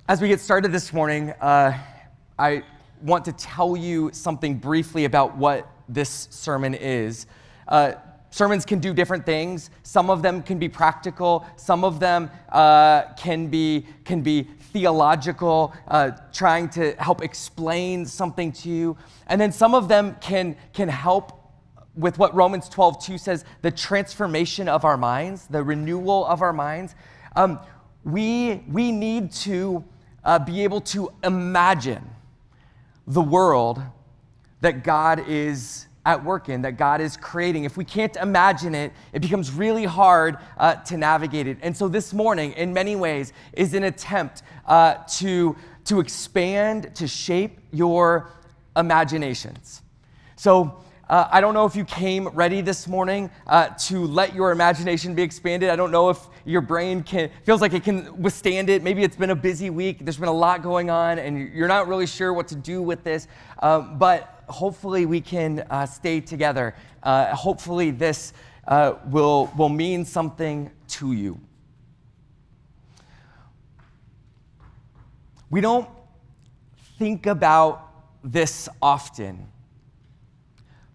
As we get started this morning, I want to tell you something briefly about what this sermon is. Sermons can do different things. Some of them can be practical. Some of them can be theological, trying to help explain something to you. And then some of them can help with what Romans 12:2 says, the transformation of our minds, the renewal of our minds. We need to be able to imagine the world that God is at work in, that God is creating. If we can't imagine it, it becomes really hard to navigate it. And so this morning, in many ways, is an attempt to expand, to shape your imaginations. So I don't know if you came ready this morning to let your imagination be expanded. I don't know if your brain feels like it can withstand it. Maybe it's been a busy week. There's been a lot going on, and you're not really sure what to do with this. But hopefully we can stay together. Hopefully this will mean something to you. We don't think about this often.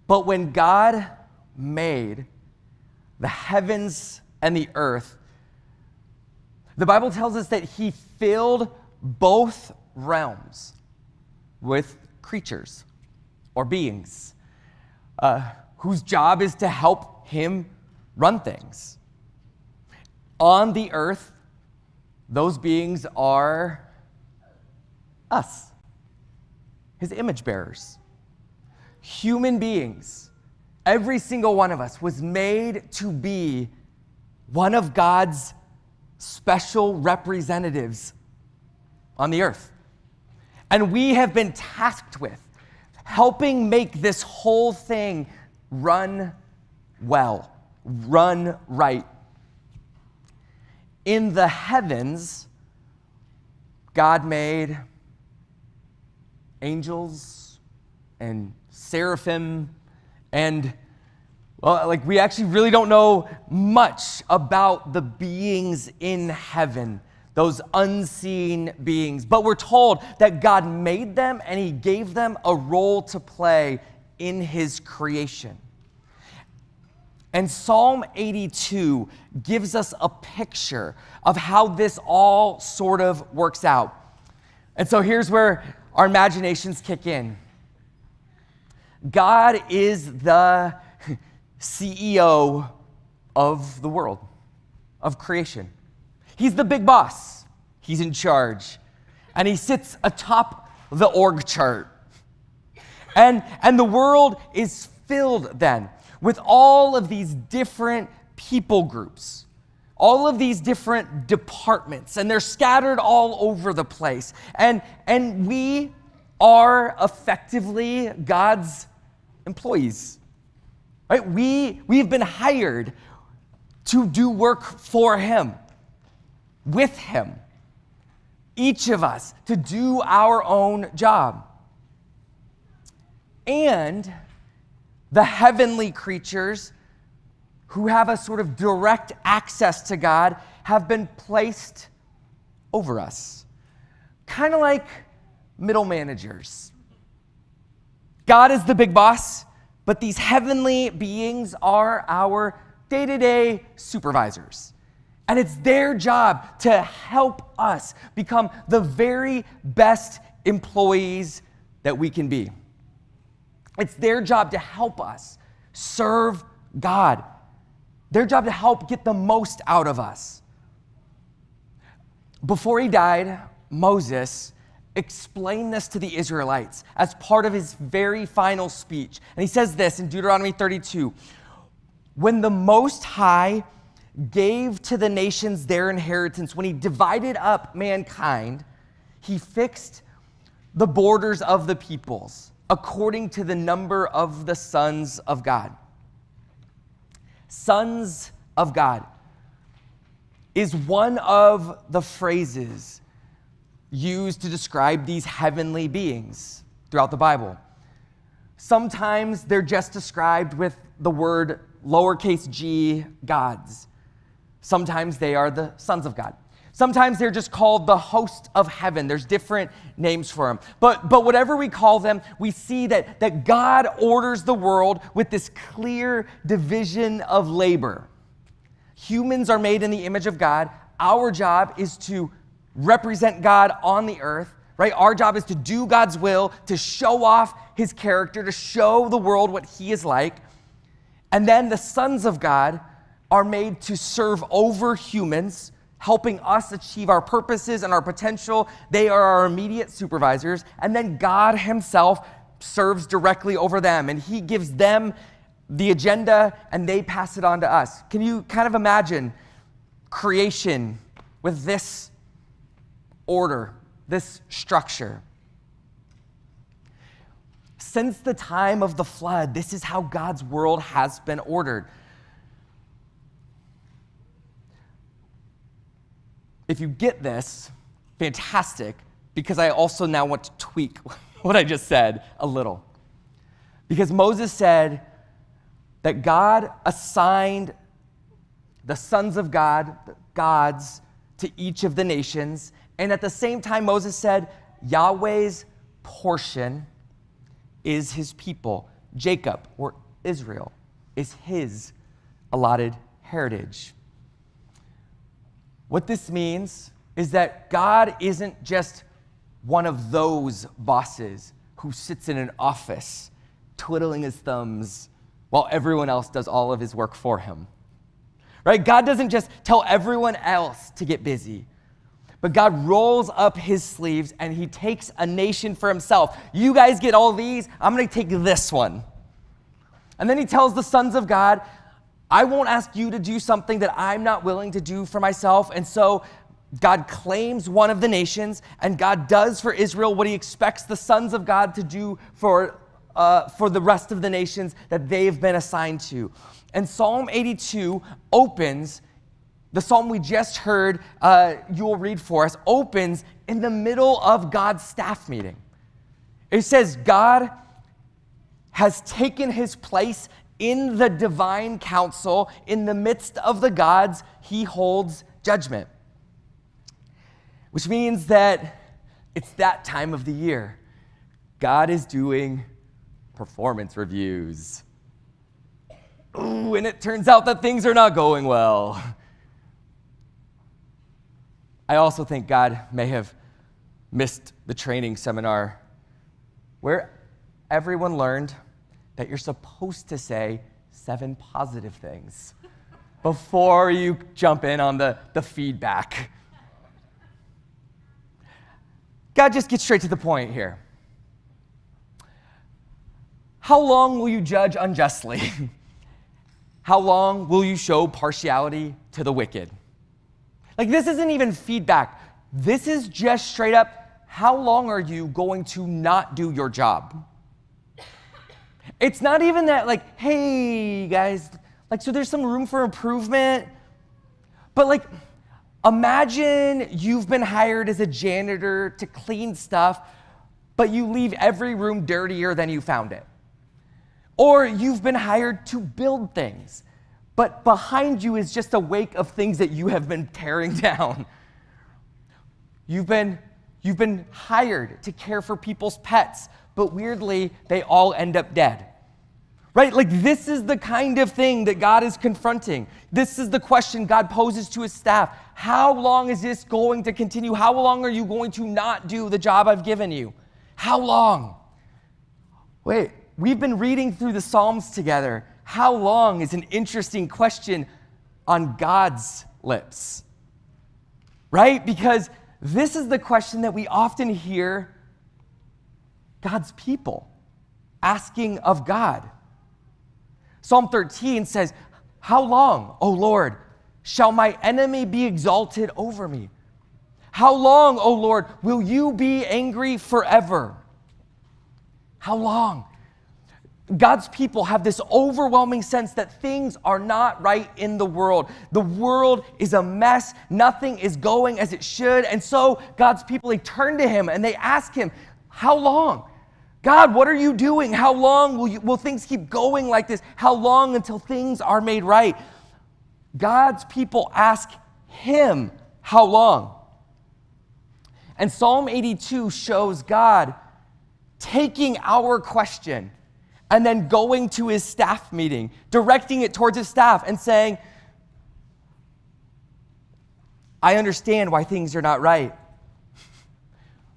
But when God made the heavens and the earth, the Bible tells us that he filled both realms with creatures or beings whose job is to help him run things. On the earth, those beings are us, his image bearers. Human beings, every single one of us was made to be one of God's special representatives on the earth. And we have been tasked with helping make this whole thing run well, run right. In the heavens, God made angels and seraphim, and we actually really don't know much about the beings in heaven, those unseen beings. But we're told that God made them and he gave them a role to play in his creation. And Psalm 82 gives us a picture of how this all sort of works out. And so here's where our imaginations kick in. God is the CEO of the world, of creation. He's the big boss. He's in charge. And he sits atop the org chart. And the world is filled then with all of these different people groups, all of these different departments, and they're scattered all over the place. And we are effectively God's employees, right? We've been hired to do work for him, with him, each of us to do our own job. And the heavenly creatures who have a sort of direct access to God have been placed over us, kind of like middle managers. God is the big boss, but these heavenly beings are our day-to-day supervisors. And it's their job to help us become the very best employees that we can be. It's their job to help us serve God. Their job to help get the most out of us. Before he died, Moses explained this to the Israelites as part of his very final speech. And he says this in Deuteronomy 32, when the Most High gave to the nations their inheritance, when he divided up mankind, he fixed the borders of the peoples according to the number of the sons of God. Sons of God is one of the phrases used to describe these heavenly beings throughout the Bible. Sometimes they're just described with the word lowercase g, gods. Sometimes they are the sons of God. Sometimes they're just called the host of heaven. There's different names for them. But whatever we call them, we see that God orders the world with this clear division of labor. Humans are made in the image of God. Our job is to represent God on the earth, right? Our job is to do God's will, to show off his character, to show the world what he is like. And then the sons of God are made to serve over humans, helping us achieve our purposes and our potential. They are our immediate supervisors. And then God himself serves directly over them, and he gives them the agenda, and they pass it on to us. Can you kind of imagine creation with this order, this structure? Since the time of the flood, this is how God's world has been ordered. If you get this, fantastic, because I also now want to tweak what I just said a little. Because Moses said that God assigned the sons of God, the gods, to each of the nations, and at the same time Moses said Yahweh's portion is his people. Jacob, or Israel, is his allotted heritage. What this means is that God isn't just one of those bosses who sits in an office twiddling his thumbs while everyone else does all of his work for him. Right? God doesn't just tell everyone else to get busy, but God rolls up his sleeves and he takes a nation for himself. You guys get all these, I'm going to take this one. And then he tells the sons of God, I won't ask you to do something that I'm not willing to do for myself. And so God claims one of the nations, and God does for Israel what he expects the sons of God to do for the rest of the nations that they've been assigned to. And Psalm 82 opens, the psalm we just heard, you will read for us, opens in the middle of God's staff meeting. It says, God has taken his place in the divine council. In the midst of the gods, he holds judgment. Which means that it's that time of the year. God is doing performance reviews. Ooh, and it turns out that things are not going well. I also think God may have missed the training seminar where everyone learned that you're supposed to say 7 positive things before you jump in on the feedback. God, just get straight to the point here. How long will you judge unjustly? How long will you show partiality to the wicked? Like, this isn't even feedback. This is just straight up, how long are you going to not do your job? It's not even that, like, hey, guys, like, so there's some room for improvement. But, like, imagine you've been hired as a janitor to clean stuff, but you leave every room dirtier than you found it. Or you've been hired to build things, but behind you is just a wake of things that you have been tearing down. You've been hired to care for people's pets, but weirdly, they all end up dead. Right? Like, this is the kind of thing that God is confronting. This is the question God poses to his staff. How long is this going to continue? How long are you going to not do the job I've given you? How long? Wait, we've been reading through the Psalms together. How long is an interesting question on God's lips. Right? Because this is the question that we often hear God's people asking of God. Psalm 13 says, "How long, O Lord, shall my enemy be exalted over me? How long, O Lord, will you be angry forever?" How long? God's people have this overwhelming sense that things are not right in the world. The world is a mess. Nothing is going as it should. And so God's people, they turn to him and they ask him, how long? God, what are you doing? How long will things keep going like this? How long until things are made right? God's people ask him, how long? And Psalm 82 shows God taking our question and then going to his staff meeting, directing it towards his staff and saying, I understand why things are not right.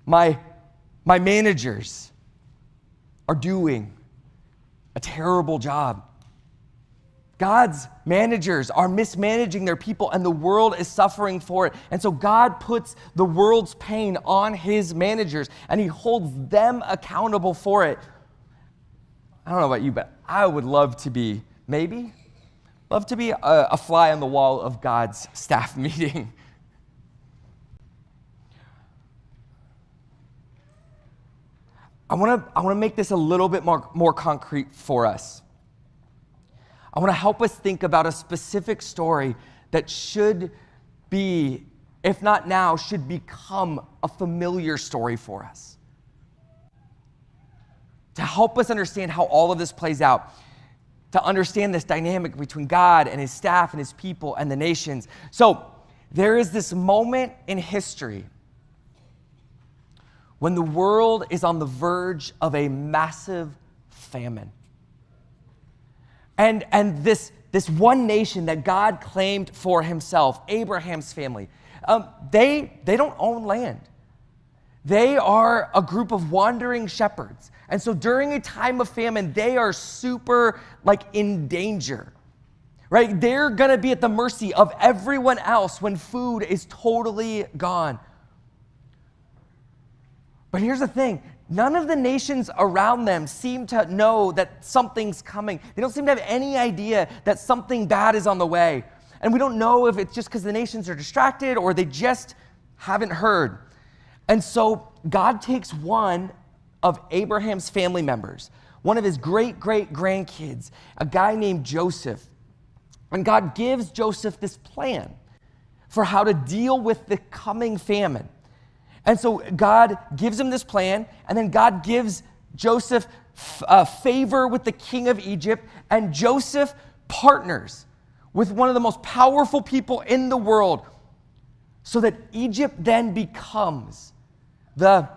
My managers are doing a terrible job. God's managers are mismanaging their people, and the world is suffering for it. And so God puts the world's pain on his managers, and he holds them accountable for it. I don't know about you, but I would love to be a fly on the wall of God's staff meeting. I want to make this a little bit more concrete for us. I want to help us think about a specific story that should be, if not now, should become a familiar story for us. To help us understand how all of this plays out, to understand this dynamic between God and his staff and his people and the nations. So there is this moment in history when the world is on the verge of a massive famine. And this one nation that God claimed for himself, Abraham's family, they don't own land. They are a group of wandering shepherds. And so during a time of famine, they are super in danger, right? They're gonna be at the mercy of everyone else when food is totally gone. But here's the thing, none of the nations around them seem to know that something's coming. They don't seem to have any idea that something bad is on the way. And we don't know if it's just because the nations are distracted or they just haven't heard. And so God takes one of Abraham's family members, one of his great-great-grandkids, a guy named Joseph. And God gives Joseph this plan for how to deal with the coming famine. And so God gives him this plan, and then God gives Joseph favor with the king of Egypt, and Joseph partners with one of the most powerful people in the world so that Egypt then becomes the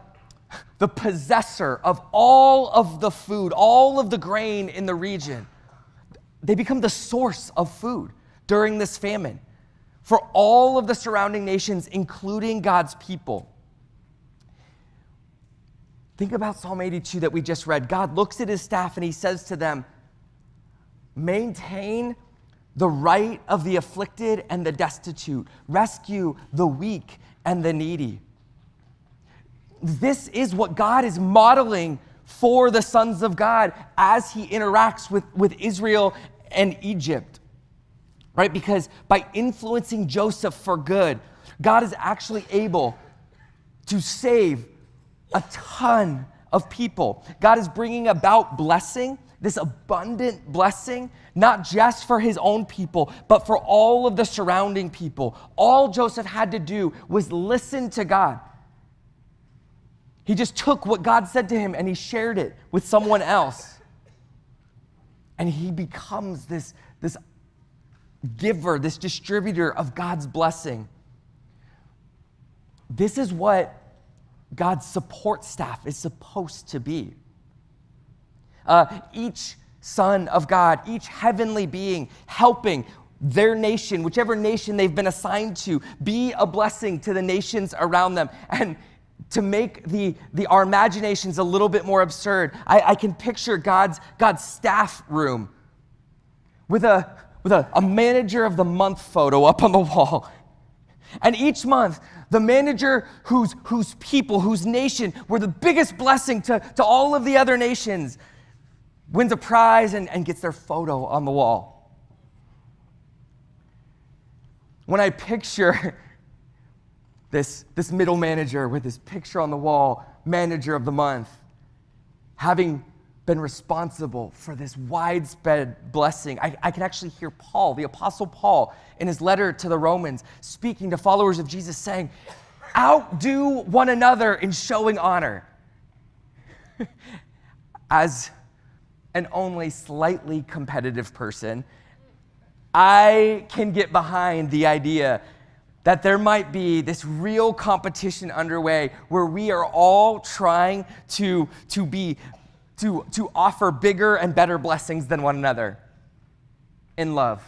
possessor of all of the food, all of the grain in the region. They become the source of food during this famine for all of the surrounding nations, including God's people. Think about Psalm 82 that we just read. God looks at his staff and he says to them, maintain the right of the afflicted and the destitute. Rescue the weak and the needy. This is what God is modeling for the sons of God as he interacts with Israel and Egypt, right? Because by influencing Joseph for good, God is actually able to save a ton of people. God is bringing about blessing, this abundant blessing, not just for his own people, but for all of the surrounding people. All Joseph had to do was listen to God. He just took what God said to him and he shared it with someone else. And he becomes this giver, this distributor of God's blessing. This is what God's support staff is supposed to be. Each son of God, each heavenly being helping their nation, whichever nation they've been assigned to, be a blessing to the nations around them. And to make our imaginations a little bit more absurd, I can picture God's staff room with a manager of the month photo up on the wall. And each month, the manager whose people, whose nation were the biggest blessing to all of the other nations, wins a prize and gets their photo on the wall. When I picture this middle manager with his picture on the wall, manager of the month, having been responsible for this widespread blessing, I can actually hear Paul, the Apostle Paul, in his letter to the Romans, speaking to followers of Jesus, saying, outdo one another in showing honor. As an only slightly competitive person, I can get behind the idea that there might be this real competition underway where we are all trying to offer bigger and better blessings than one another in love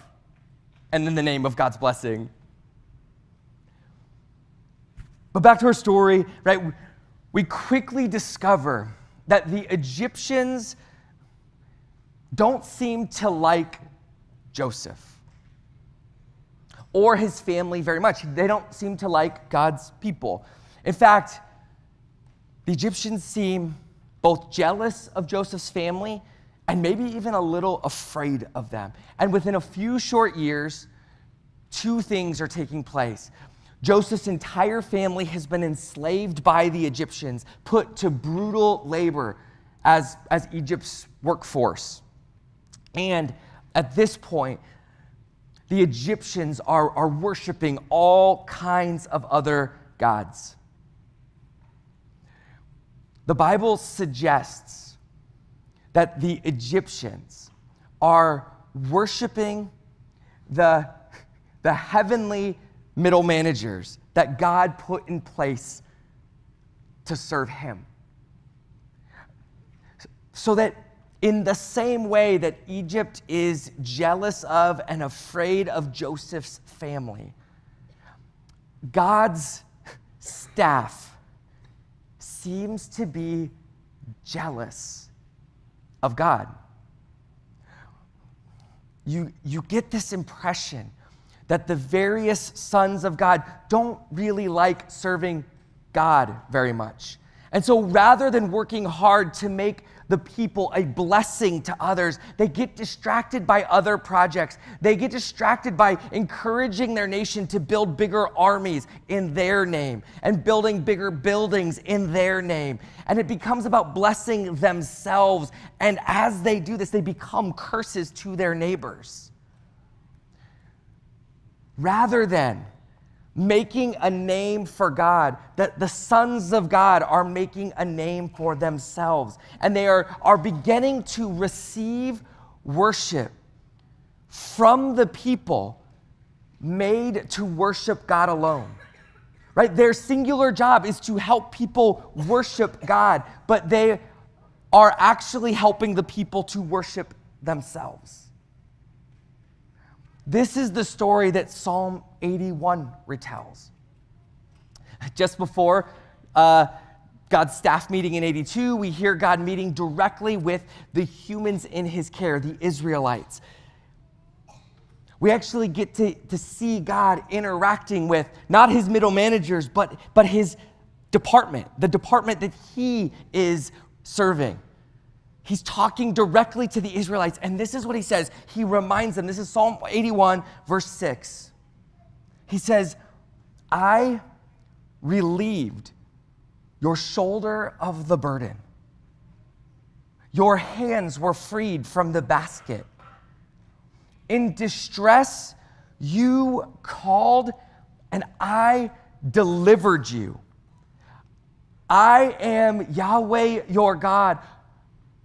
and in the name of God's blessing. But back to our story, right? We quickly discover that the Egyptians don't seem to like Joseph or his family very much. They don't seem to like God's people. In fact, the Egyptians seem both jealous of Joseph's family and maybe even a little afraid of them. And within a few short years, two things are taking place. Joseph's entire family has been enslaved by the Egyptians, put to brutal labor as Egypt's workforce. And at this point, the Egyptians are worshiping all kinds of other gods. The Bible suggests that the Egyptians are worshiping the heavenly middle managers that God put in place to serve him. So that in the same way that Egypt is jealous of and afraid of Joseph's family, God's staff seems to be jealous of God. You get this impression that the various sons of God don't really like serving God very much. And so rather than working hard to make the people a blessing to others, they get distracted by other projects. They get distracted by encouraging their nation to build bigger armies in their name and building bigger buildings in their name. And it becomes about blessing themselves. And as they do this, they become curses to their neighbors. Rather than making a name for God, that the sons of God are making a name for themselves. And they are beginning to receive worship from the people made to worship God alone. Right? Their singular job is to help people worship God, but they are actually helping the people to worship themselves. This is the story that Psalm 81 retells. Just before God's staff meeting in 82, we hear God meeting directly with the humans in his care, the Israelites. We actually get to see God interacting with not his middle managers, but his department, the department that he is serving. He's talking directly to the Israelites, and this is what he says. He reminds them, this is Psalm 81, verse 6. He says, I relieved your shoulder of the burden. Your hands were freed from the basket. In distress, you called, and I delivered you. I am Yahweh, your God.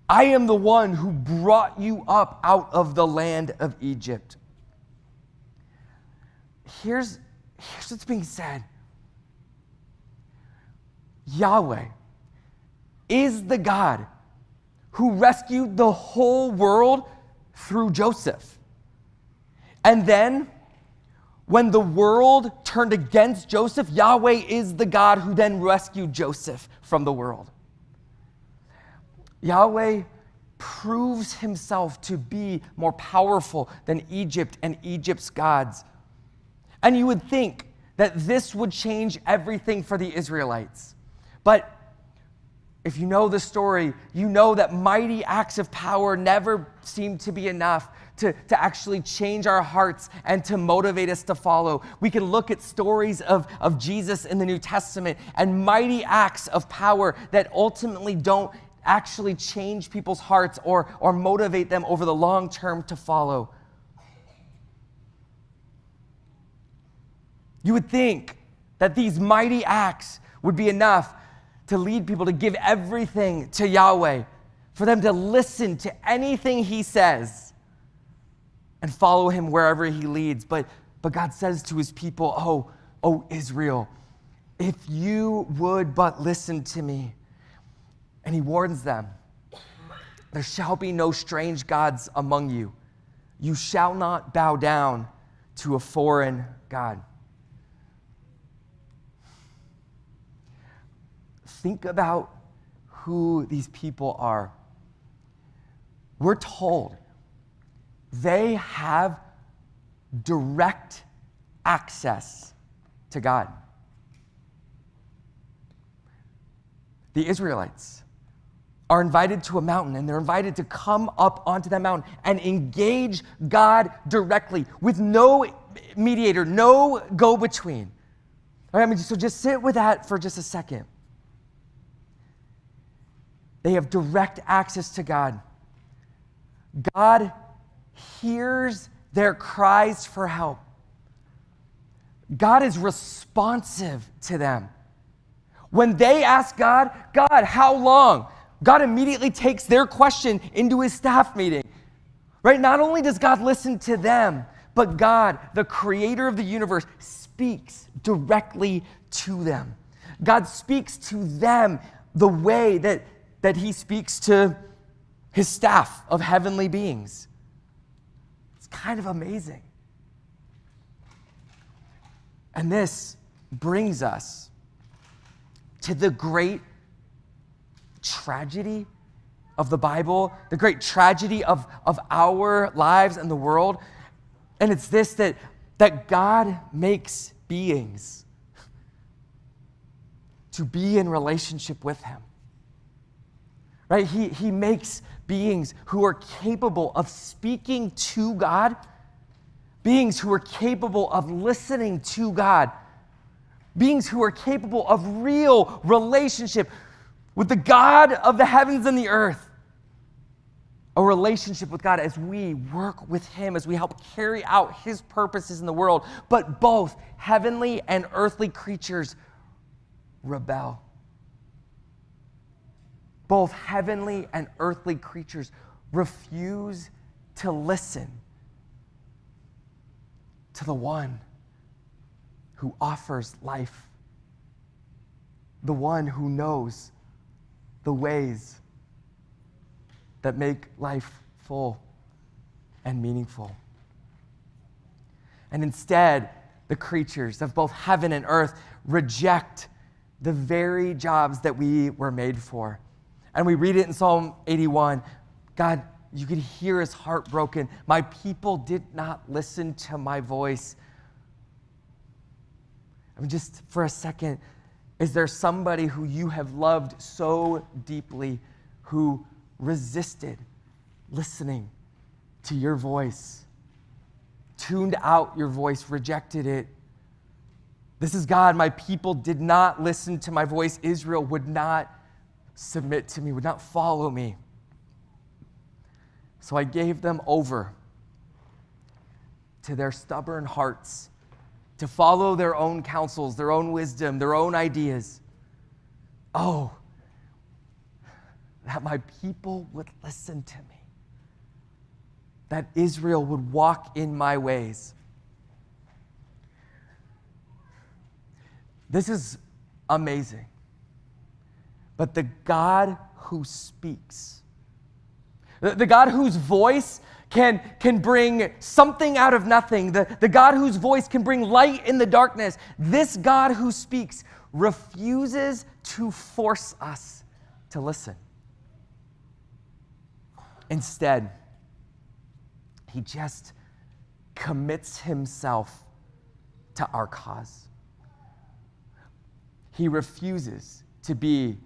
I am the one who brought you up out of the land of Egypt. Here's what's being said. Yahweh is the God who rescued the whole world through Joseph. And then, when the world turned against Joseph, Yahweh is the God who then rescued Joseph from the world. Yahweh proves himself to be more powerful than Egypt and Egypt's gods. And you would think that this would change everything for the Israelites. But if you know the story, you know that mighty acts of power never seem to be enough to actually change our hearts and to motivate us to follow. We can look at stories of Jesus in the New Testament and mighty acts of power that ultimately don't actually change people's hearts or motivate them over the long term to follow. You would think that these mighty acts would be enough to lead people to give everything to Yahweh, for them to listen to anything he says and follow him wherever he leads. But God says to his people, oh, O Israel, if you would but listen to me. And he warns them, there shall be no strange gods among you. You shall not bow down to a foreign god. Think about who these people are. We're told they have direct access to God. The Israelites are invited to a mountain, and they're invited to come up onto that mountain and engage God directly with no mediator, no go-between. All right, so just sit with that for just a second. They have direct access to God. God hears their cries for help. God is responsive to them. When they ask God, God, how long? God immediately takes their question into his staff meeting. Right? Not only does God listen to them, but God, the creator of the universe, speaks directly to them. God speaks to them the way that he speaks to his staff of heavenly beings. It's kind of amazing. And this brings us to the great tragedy of the Bible, the great tragedy of our lives and the world. And it's this, that God makes beings to be in relationship with him. Right? He makes beings who are capable of speaking to God, beings who are capable of listening to God, beings who are capable of real relationship with the God of the heavens and the earth. A relationship with God as we work with him, as we help carry out his purposes in the world. But both heavenly and earthly creatures rebel. Both heavenly and earthly creatures refuse to listen to the one who offers life, the one who knows the ways that make life full and meaningful. And instead, the creatures of both heaven and earth reject the very jobs that we were made for. And we read it in Psalm 81. God, you could hear his heart broken. My people did not listen to my voice. I mean, just for a second, is there somebody who you have loved so deeply who resisted listening to your voice, tuned out your voice, rejected it? This is God. My people did not listen to my voice. Israel would not submit to me, would not follow me. So I gave them over to their stubborn hearts to follow their own counsels, their own wisdom, their own ideas. Oh, that my people would listen to me, that Israel would walk in my ways. This is amazing. But the God who speaks, the God whose voice can bring something out of nothing, the God whose voice can bring light in the darkness, this God who speaks refuses to force us to listen. Instead, he just commits himself to our cause. He refuses to be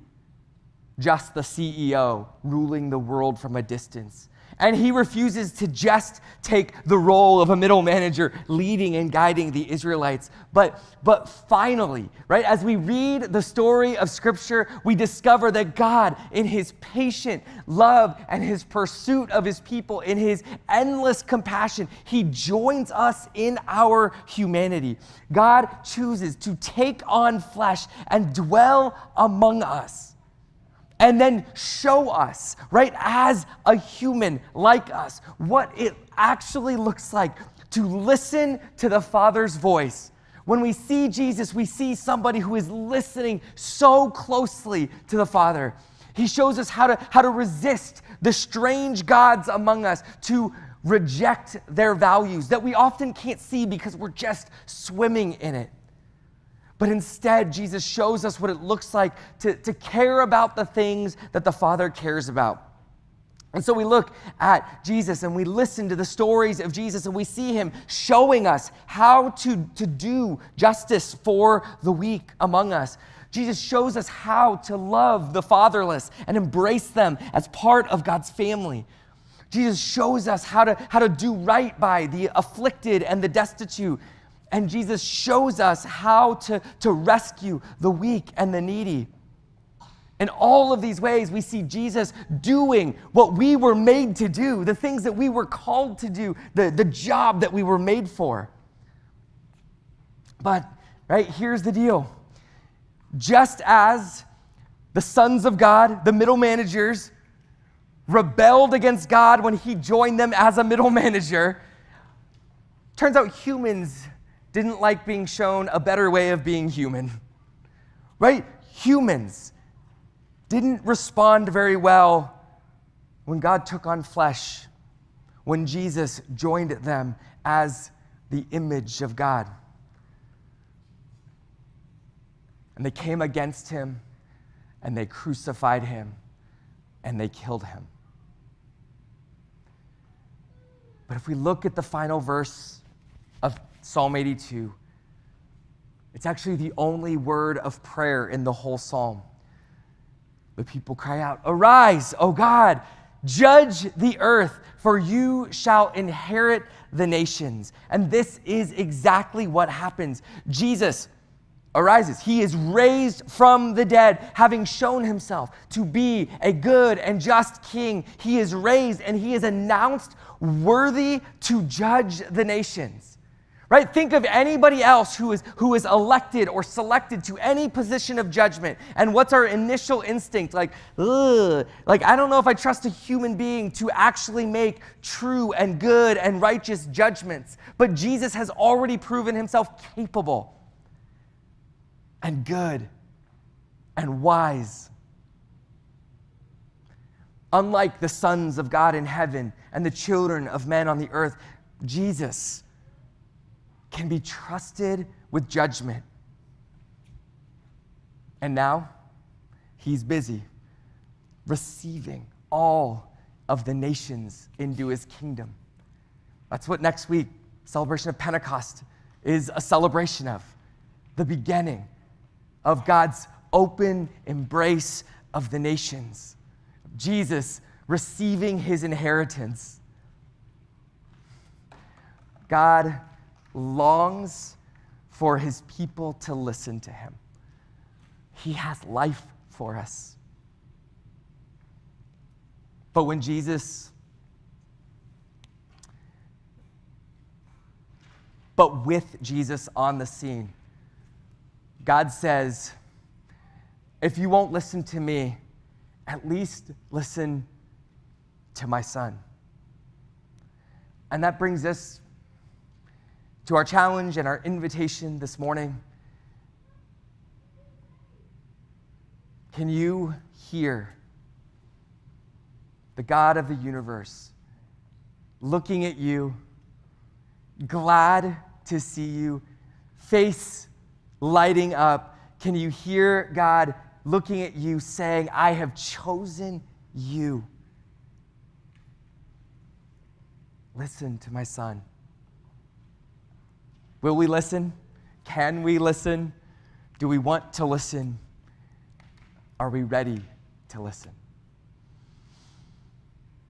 just the CEO ruling the world from a distance. And he refuses to just take the role of a middle manager leading and guiding the Israelites. But finally, right, as we read the story of Scripture, we discover that God, in his patient love and his pursuit of his people, in his endless compassion, he joins us in our humanity. God chooses to take on flesh and dwell among us. And then show us, right, as a human like us, what it actually looks like to listen to the Father's voice, When we see Jesus, we see somebody who is listening so closely to the Father. He shows us how to resist the strange gods among us, to reject their values that we often can't see because we're just swimming in it. But instead, Jesus shows us what it looks like to care about the things that the Father cares about. And so we look at Jesus and we listen to the stories of Jesus and we see him showing us how to do justice for the weak among us. Jesus shows us how to love the fatherless and embrace them as part of God's family. Jesus shows us how to do right by the afflicted and the destitute. And Jesus shows us how to rescue the weak and the needy. In all of these ways, we see Jesus doing what we were made to do, the things that we were called to do, the job that we were made for. But, right, here's the deal. Just as the sons of God, the middle managers, rebelled against God when he joined them as a middle manager, turns out humans didn't like being shown a better way of being human, right? Humans didn't respond very well when God took on flesh, when Jesus joined them as the image of God. And they came against him, and they crucified him, and they killed him. But if we look at the final verse of Psalm 82, it's actually the only word of prayer in the whole psalm. The people cry out, "Arise, O God, judge the earth, for you shall inherit the nations." And this is exactly what happens. Jesus arises. He is raised from the dead, having shown himself to be a good and just king. He is raised and he is announced worthy to judge the nations. Right? Think of anybody else who is elected or selected to any position of judgment. And what's our initial instinct? Like, ugh. Like, I don't know if I trust a human being to actually make true and good and righteous judgments. But Jesus has already proven himself capable and good and wise. Unlike the sons of God in heaven and the children of men on the earth, Jesus can be trusted with judgment. And now, he's busy receiving all of the nations into his kingdom. That's what next week, celebration of Pentecost, is a celebration of. The beginning of God's open embrace of the nations. Jesus receiving his inheritance. God longs for his people to listen to him. He has life for us. But with Jesus on the scene, God says, if you won't listen to me, at least listen to my son. And that brings us to our challenge and our invitation this morning. Can you hear the God of the universe looking at you, glad to see you, face lighting up? Can you hear God looking at you saying, I have chosen you? Listen to my son. Will we listen? Can we listen? Do we want to listen? Are we ready to listen?